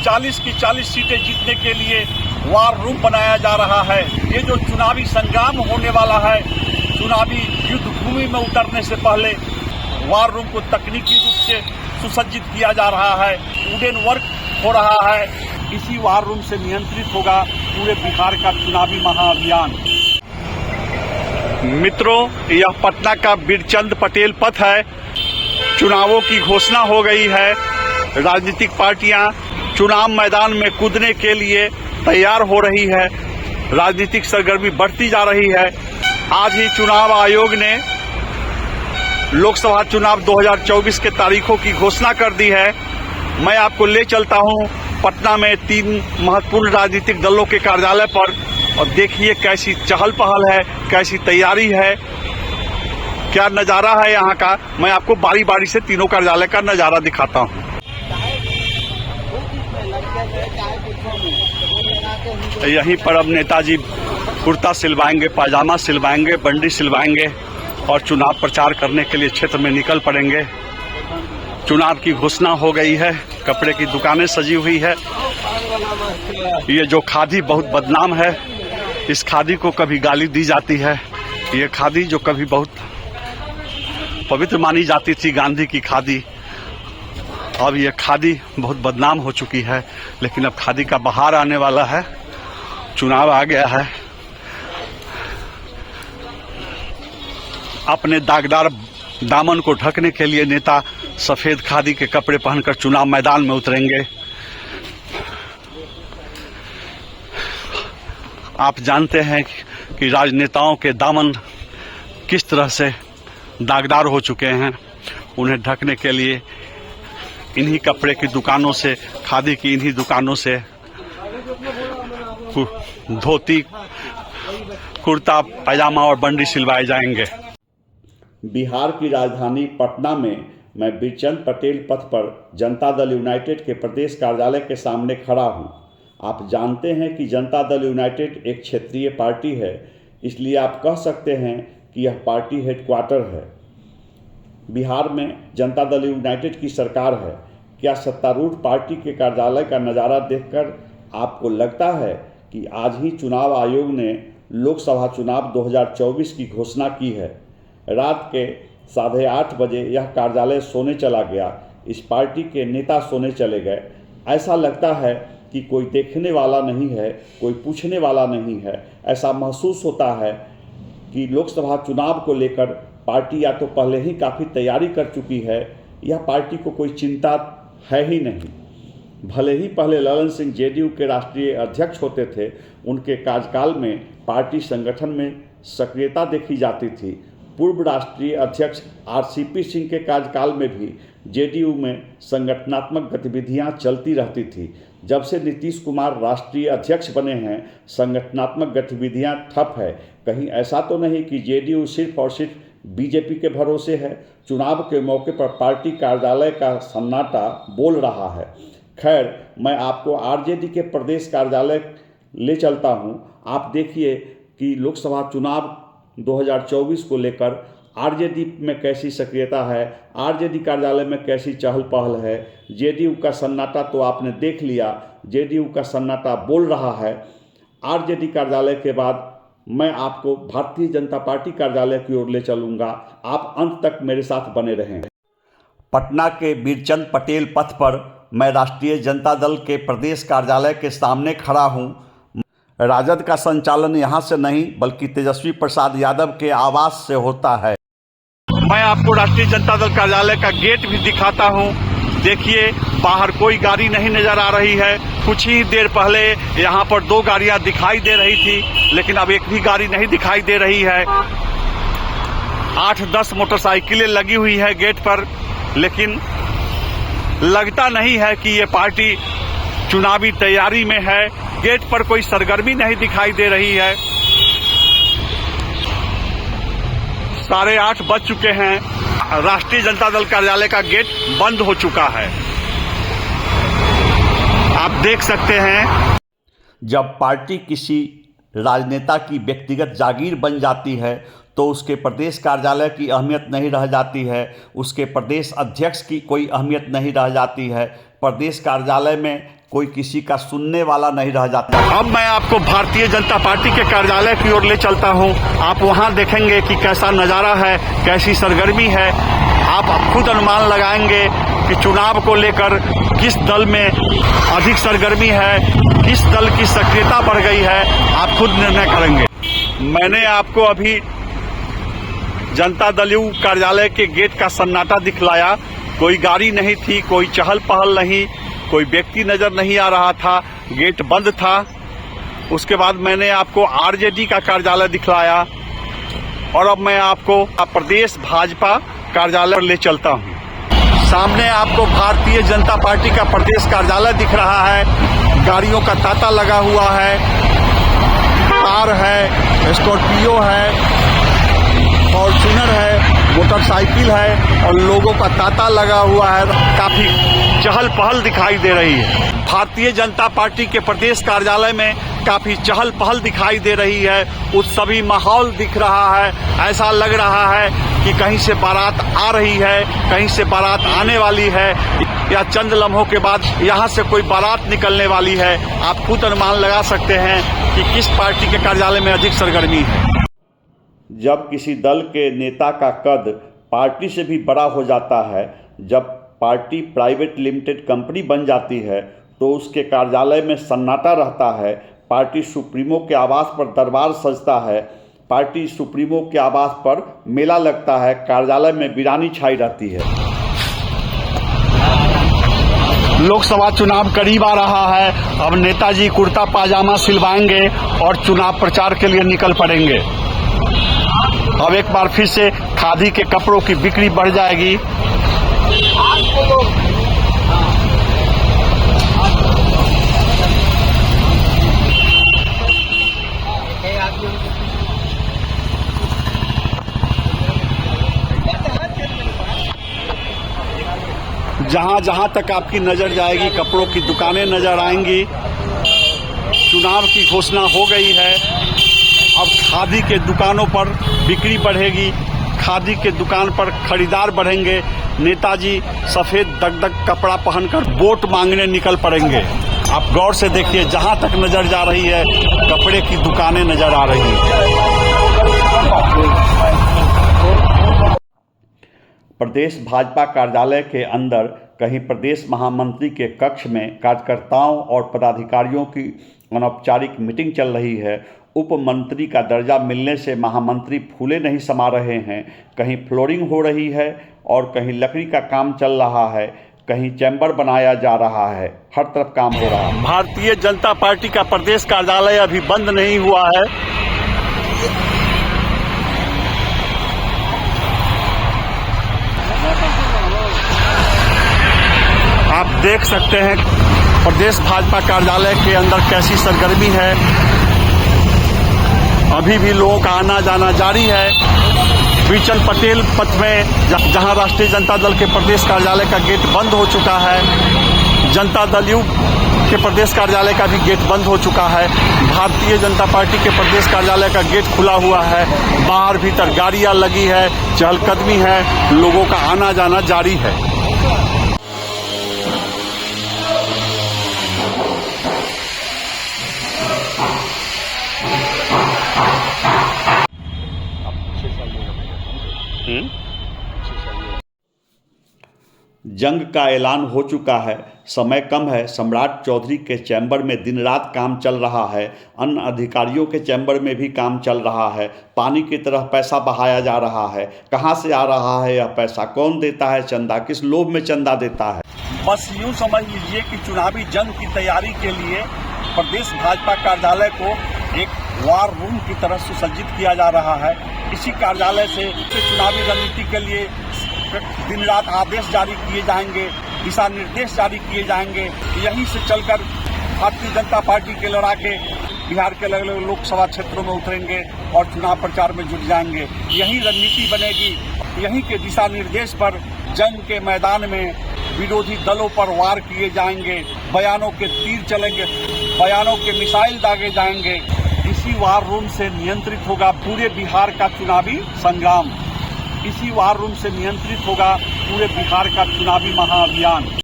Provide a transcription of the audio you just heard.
40 की 40 सीटें जीतने के लिए वार रूम बनाया जा रहा है। ये जो चुनावी संग्राम होने वाला है, चुनावी युद्ध भूमि में उतरने से पहले वार रूम को तकनीकी रूप से सुसज्जित किया जा रहा है, वुडन वर्क हो रहा है। इसी वार रूम से नियंत्रित होगा पूरे बिहार का चुनावी महाअभियान। मित्रों, यह पटना का बीरचंद पटेल पथ है। चुनावों की घोषणा हो गई है। राजनीतिक पार्टियां चुनाव मैदान में कूदने के लिए तैयार हो रही है। राजनीतिक सरगर्मी बढ़ती जा रही है। आज ही चुनाव आयोग ने लोकसभा चुनाव 2024 के तारीखों की घोषणा कर दी है। मैं आपको ले चलता हूं पटना में 3 महत्वपूर्ण राजनीतिक दलों के कार्यालय पर, और देखिए कैसी चहल पहल है, कैसी तैयारी है, क्या नज़ारा है यहाँ का। मैं आपको बारी बारी से तीनों कार्यालय का नज़ारा दिखाता हूँ। यहीं पर अब नेताजी कुर्ता सिलवाएंगे, पायजामा सिलवाएंगे, बंडी सिलवाएंगे और चुनाव प्रचार करने के लिए क्षेत्र में निकल पड़ेंगे। चुनाव की घोषणा हो गई है। कपड़े की दुकानें सजी हुई है। ये जो खादी बहुत बदनाम है, इस खादी को कभी गाली दी जाती है। ये खादी जो कभी बहुत पवित्र मानी जाती थी, गांधी की खादी, अब ये खादी बहुत बदनाम हो चुकी है। लेकिन अब खादी का बहार आने वाला है, चुनाव आ गया है। अपने दागदार दामन को ढकने के लिए नेता सफेद खादी के कपड़े पहनकर चुनाव मैदान में उतरेंगे। आप जानते हैं कि राजनेताओं के दामन किस तरह से दागदार हो चुके हैं। उन्हें ढकने के लिए इन्हीं कपड़े की दुकानों से, खादी की इन्हीं दुकानों से धोती, कुर्ता, पायजामा और बंडी सिलवाए जाएंगे। बिहार की राजधानी पटना में मैं बीरचंद पटेल पथ पर जनता दल यूनाइटेड के प्रदेश कार्यालय के सामने खड़ा हूं। आप जानते हैं कि जनता दल यूनाइटेड एक क्षेत्रीय पार्टी है, इसलिए आप कह सकते हैं कि यह पार्टी हेडक्वार्टर है। बिहार में जनता दल यूनाइटेड की सरकार है। क्या सत्तारूढ़ पार्टी के कार्यालय का नज़ारा देखकर आपको लगता है कि आज ही चुनाव आयोग ने लोकसभा चुनाव 2024 की घोषणा की है? रात के 8:30 बजे यह कार्यालय सोने चला गया। इस पार्टी के नेता सोने चले गए। ऐसा लगता है कि कोई देखने वाला नहीं है, कोई पूछने वाला नहीं है। ऐसा महसूस होता है कि लोकसभा चुनाव को लेकर पार्टी या तो पहले ही काफ़ी तैयारी कर चुकी है, यह पार्टी को कोई चिंता है ही नहीं। भले ही पहले ललन सिंह जेडीयू के राष्ट्रीय अध्यक्ष होते थे, उनके कार्यकाल में पार्टी संगठन में सक्रियता देखी जाती थी। पूर्व राष्ट्रीय अध्यक्ष आरसीपी सिंह के कार्यकाल में भी जेडीयू में संगठनात्मक गतिविधियां चलती रहती थी। जब से नीतीश कुमार राष्ट्रीय अध्यक्ष बने हैं, संगठनात्मक गतिविधियां ठप है। कहीं ऐसा तो नहीं कि जेडीयू सिर्फ और सिर्फ बीजेपी के भरोसे है? चुनाव के मौके पर पार्टी कार्यालय का सन्नाटा बोल रहा है। खैर, मैं आपको आरजेडी के प्रदेश कार्यालय ले चलता हूं। आप देखिए कि लोकसभा चुनाव 2024 को लेकर आरजेडी में कैसी सक्रियता है, आरजेडी कार्यालय में कैसी चहल पहल है। जेडीयू का सन्नाटा तो आपने देख लिया, जेडीयू का सन्नाटा बोल रहा है। आरजेडी कार्यालय के बाद मैं आपको भारतीय जनता पार्टी कार्यालय की ओर ले चलूँगा। आप अंत तक मेरे साथ बने रहें। पटना के बीरचंद पटेल पथ पर मैं राष्ट्रीय जनता दल के प्रदेश कार्यालय के सामने खड़ा हूं। राजद का संचालन यहां से नहीं बल्कि तेजस्वी प्रसाद यादव के आवास से होता है। मैं आपको राष्ट्रीय जनता दल कार्यालय का गेट भी दिखाता हूं। देखिए, बाहर कोई गाड़ी नहीं नजर आ रही है। कुछ ही देर पहले यहां पर 2 गाड़ियां दिखाई दे रही थी, लेकिन अब एक भी गाड़ी नहीं दिखाई दे रही है। 8-10 मोटरसाइकिलें लगी हुई है गेट पर, लेकिन लगता नहीं है कि ये पार्टी चुनावी तैयारी में है। गेट पर कोई सरगर्मी नहीं दिखाई दे रही है। 8:30 बज चुके हैं। राष्ट्रीय जनता दल कार्यालय का गेट बंद हो चुका है। आप देख सकते हैं, जब पार्टी किसी राजनेता की व्यक्तिगत जागीर बन जाती है तो उसके प्रदेश कार्यालय की अहमियत नहीं रह जाती है, उसके प्रदेश अध्यक्ष की कोई अहमियत नहीं रह जाती है। प्रदेश कार्यालय में कोई किसी का सुनने वाला नहीं रह जाता। अब मैं आपको भारतीय जनता पार्टी के कार्यालय की ओर ले चलता हूं। आप वहां देखेंगे कि कैसा नजारा है, कैसी सरगर्मी है। आप खुद अनुमान लगाएंगे कि चुनाव को लेकर किस दल में अधिक सरगर्मी है, किस दल की सक्रियता बढ़ गई है, आप खुद निर्णय करेंगे। मैंने आपको अभी जनता दल यू कार्यालय के गेट का सन्नाटा दिखलाया। कोई गाड़ी नहीं थी, कोई चहल पहल नहीं, कोई व्यक्ति नजर नहीं आ रहा था, गेट बंद था। उसके बाद मैंने आपको आरजेडी का कार्यालय दिखलाया और अब मैं आपको प्रदेश भाजपा कार्यालय ले चलता हूं। सामने आपको भारतीय जनता पार्टी का प्रदेश कार्यालय दिख रहा है। गाड़ियों का तांता लगा हुआ है, कार है, स्कॉर्पियो है, फॉर्च्यूनर है, मोटरसाइकिल है और लोगों का तांता लगा हुआ है। काफी चहल पहल दिखाई दे रही है। भारतीय जनता पार्टी के प्रदेश कार्यालय में काफी चहल पहल दिखाई दे रही है। उत्सवी माहौल दिख रहा है। ऐसा लग रहा है कि कहीं से बारात आ रही है, कहीं से बारात आने वाली है या चंद लम्हों के बाद यहाँ से कोई बारात निकलने वाली है। आप खुद अनुमान लगा सकते हैं कि किस पार्टी के कार्यालय में अधिक सरगर्मी है। जब किसी दल के नेता का कद पार्टी से भी बड़ा हो जाता है, जब पार्टी प्राइवेट लिमिटेड कंपनी बन जाती है, तो उसके कार्यालय में सन्नाटा रहता है। पार्टी सुप्रीमो के आवास पर दरबार सजता है, पार्टी सुप्रीमो के आवास पर मेला लगता है, कार्यालय में वीरानी छाई रहती है। लोकसभा चुनाव करीब आ रहा है। अब नेताजी कुर्ता पाजामा सिलवाएंगे और चुनाव प्रचार के लिए निकल पड़ेंगे। अब एक बार फिर से खादी के कपड़ों की बिक्री बढ़ जाएगी। जहां जहां तक आपकी नजर जाएगी कपड़ों की दुकानें नजर आएंगी। चुनाव की घोषणा हो गई है। अब खादी के दुकानों पर बिक्री बढ़ेगी, खादी के दुकान पर खरीदार बढ़ेंगे। नेताजी सफेद दगदग कपड़ा पहनकर वोट मांगने निकल पड़ेंगे। आप गौर से देखिए, जहां तक नजर जा रही है कपड़े की दुकानें नजर आ रही हैं। प्रदेश भाजपा कार्यालय के अंदर कहीं प्रदेश महामंत्री के कक्ष में कार्यकर्ताओं और पदाधिकारियों की अनौपचारिक मीटिंग चल रही है। उप मंत्री का दर्जा मिलने से महामंत्री फूले नहीं समा रहे हैं। कहीं फ्लोरिंग हो रही है और कहीं लकड़ी का काम चल रहा है, कहीं चैम्बर बनाया जा रहा है, हर तरफ काम हो रहा है। भारतीय जनता पार्टी का प्रदेश कार्यालय अभी बंद नहीं हुआ है। आप देख सकते हैं प्रदेश भाजपा कार्यालय के अंदर कैसी सरगर्मी है। अभी भी लोगों का आना जाना जारी है। बीचन पटेल पथ में जहां राष्ट्रीय जनता दल के प्रदेश कार्यालय का गेट बंद हो चुका है, जनता दल यू के प्रदेश कार्यालय का भी गेट बंद हो चुका है। भारतीय जनता पार्टी के प्रदेश कार्यालय का गेट खुला हुआ है। बाहर भीतर गाड़ियां लगी है, चहलकदमी है, लोगों का आना जाना जारी है। जंग का ऐलान हो चुका है, समय कम है। सम्राट चौधरी के चैम्बर में दिन रात काम चल रहा है, अन्य अधिकारियों के चैम्बर में भी काम चल रहा है। पानी की तरह पैसा बहाया जा रहा है। कहां से आ रहा है यह पैसा, कौन देता है चंदा, किस लोभ में चंदा देता है। बस यूं समझ लीजिए कि चुनावी जंग की तैयारी के लिए प्रदेश भाजपा कार्यालय को एक वार रूम की तरह सुसज्जित किया जा रहा है। इसी कार्यालय से चुनावी रणनीति के लिए दिन रात आदेश जारी किए जाएंगे, दिशा निर्देश जारी किए जाएंगे। यहीं से चलकर भारतीय जनता पार्टी के लड़ाके बिहार के अलग अलग लोकसभा क्षेत्रों में उतरेंगे और चुनाव प्रचार में जुट जाएंगे। यही रणनीति बनेगी। यहीं के दिशा निर्देश पर जंग के मैदान में विरोधी दलों पर वार किए जाएंगे, बयानों के तीर चलेंगे, बयानों के मिसाइल दागे जाएंगे। इसी वार रूम से नियंत्रित होगा पूरे बिहार का चुनावी संग्राम। इसी वार रूम से नियंत्रित होगा पूरे बिहार का चुनावी महाअभियान।